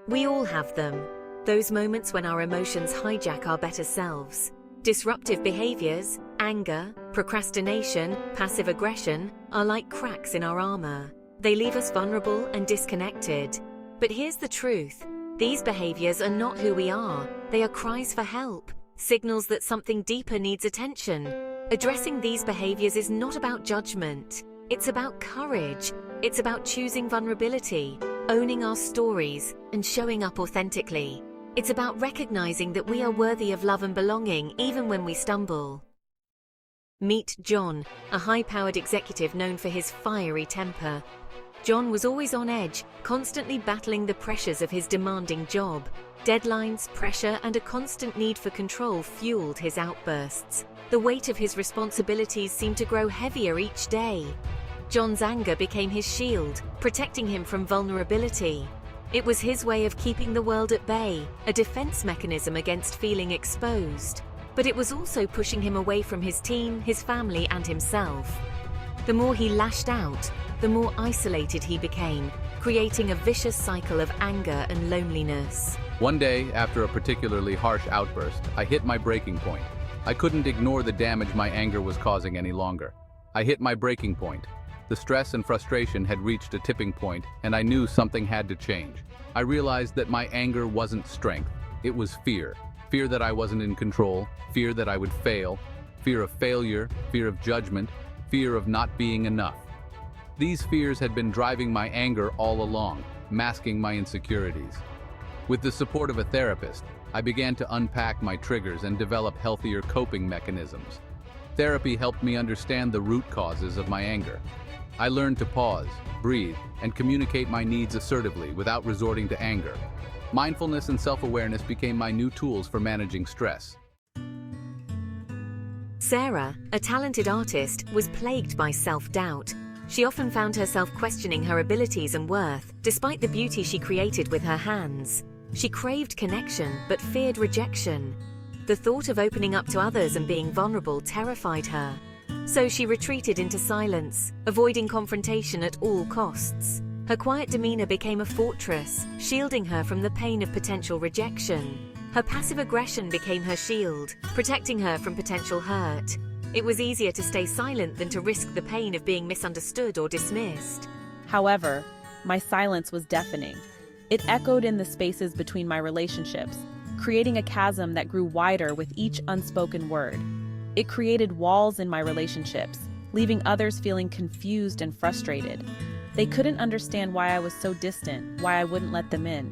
We all have them. Those moments when our emotions hijack our better selves. Disruptive behaviors, anger, procrastination, passive aggression, are like cracks in our armor. They leave us vulnerable and disconnected. But here's the truth. These behaviors are not who we are. They are cries for help, signals that something deeper needs attention. Addressing these behaviors is not about judgment. It's about courage. It's about choosing vulnerability, owning our stories, and showing up authentically. It's about recognizing that we are worthy of love and belonging even when we stumble. Meet John, a high-powered executive known for his fiery temper. John was always on edge, constantly battling the pressures of his demanding job. Deadlines, pressure, and a constant need for control fueled his outbursts. The weight of his responsibilities seemed to grow heavier each day. John's anger became his shield, protecting him from vulnerability. It was his way of keeping the world at bay, a defense mechanism against feeling exposed. But it was also pushing him away from his team, his family, and himself. The more he lashed out, the more isolated he became, creating a vicious cycle of anger and loneliness. One day, after a particularly harsh outburst, I hit my breaking point. I couldn't ignore the damage my anger was causing any longer. I hit my breaking point. The stress and frustration had reached a tipping point, and I knew something had to change. I realized that my anger wasn't strength, it was fear. Fear that I wasn't in control, fear that I would fail, fear of failure, fear of judgment, fear of not being enough. These fears had been driving my anger all along, masking my insecurities. With the support of a therapist, I began to unpack my triggers and develop healthier coping mechanisms. Therapy helped me understand the root causes of my anger. I learned to pause, breathe, and communicate my needs assertively without resorting to anger. Mindfulness and self-awareness became my new tools for managing stress. Sarah, a talented artist, was plagued by self-doubt. She often found herself questioning her abilities and worth, despite the beauty she created with her hands. She craved connection, but feared rejection. The thought of opening up to others and being vulnerable terrified her. So she retreated into silence, avoiding confrontation at all costs. Her quiet demeanor became a fortress, shielding her from the pain of potential rejection. Her passive aggression became her shield, protecting her from potential hurt. It was easier to stay silent than to risk the pain of being misunderstood or dismissed. However, my silence was deafening. It echoed in the spaces between my relationships, creating a chasm that grew wider with each unspoken word. It created walls in my relationships, leaving others feeling confused and frustrated. They couldn't understand why I was so distant, why I wouldn't let them in.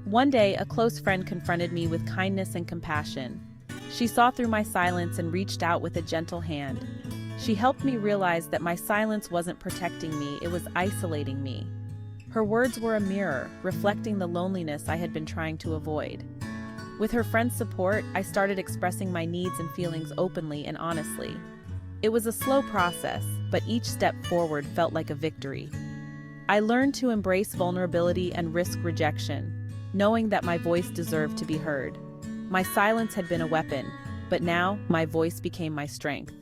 One day, a close friend confronted me with kindness and compassion. She saw through my silence and reached out with a gentle hand. She helped me realize that my silence wasn't protecting me, it was isolating me. Her words were a mirror, reflecting the loneliness I had been trying to avoid. With her friend's support, I started expressing my needs and feelings openly and honestly. It was a slow process, but each step forward felt like a victory. I learned to embrace vulnerability and risk rejection, knowing that my voice deserved to be heard. My silence had been a weapon, but now my voice became my strength.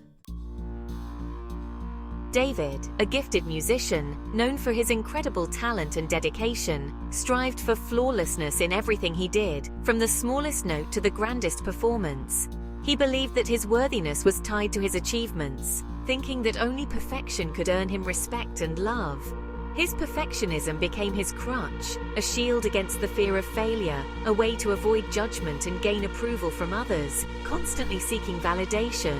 David, a gifted musician, known for his incredible talent and dedication, strived for flawlessness in everything he did, from the smallest note to the grandest performance. He believed that his worthiness was tied to his achievements, thinking that only perfection could earn him respect and love. His perfectionism became his crutch, a shield against the fear of failure, a way to avoid judgment and gain approval from others, constantly seeking validation.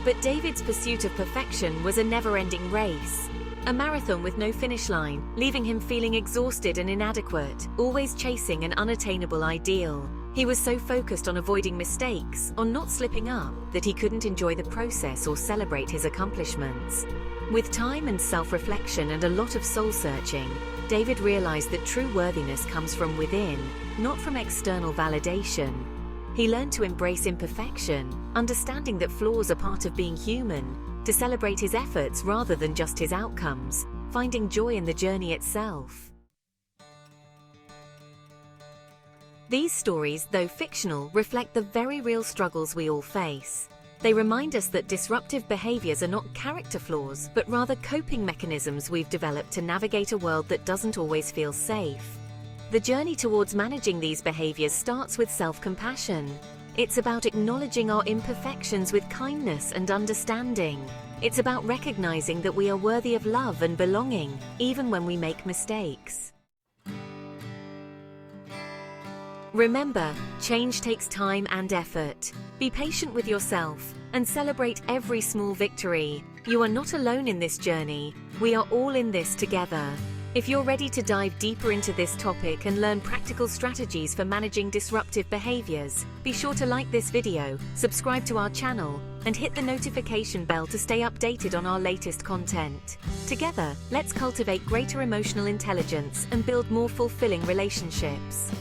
But David's pursuit of perfection was a never-ending race, a marathon with no finish line, leaving him feeling exhausted and inadequate, always chasing an unattainable ideal. He was so focused on avoiding mistakes, on not slipping up, that he couldn't enjoy the process or celebrate his accomplishments. With time and self-reflection and a lot of soul-searching, David realized that true worthiness comes from within, not from external validation. He learned to embrace imperfection, understanding that flaws are part of being human, to celebrate his efforts rather than just his outcomes, finding joy in the journey itself. These stories, though fictional, reflect the very real struggles we all face. They remind us that disruptive behaviors are not character flaws, but rather coping mechanisms we've developed to navigate a world that doesn't always feel safe. The journey towards managing these behaviors starts with self-compassion. It's about acknowledging our imperfections with kindness and understanding. It's about recognizing that we are worthy of love and belonging, even when we make mistakes. Remember, change takes time and effort. Be patient with yourself and celebrate every small victory. You are not alone in this journey. We are all in this together. If you're ready to dive deeper into this topic and learn practical strategies for managing disruptive behaviors, be sure to like this video, subscribe to our channel, and hit the notification bell to stay updated on our latest content. Together, let's cultivate greater emotional intelligence and build more fulfilling relationships.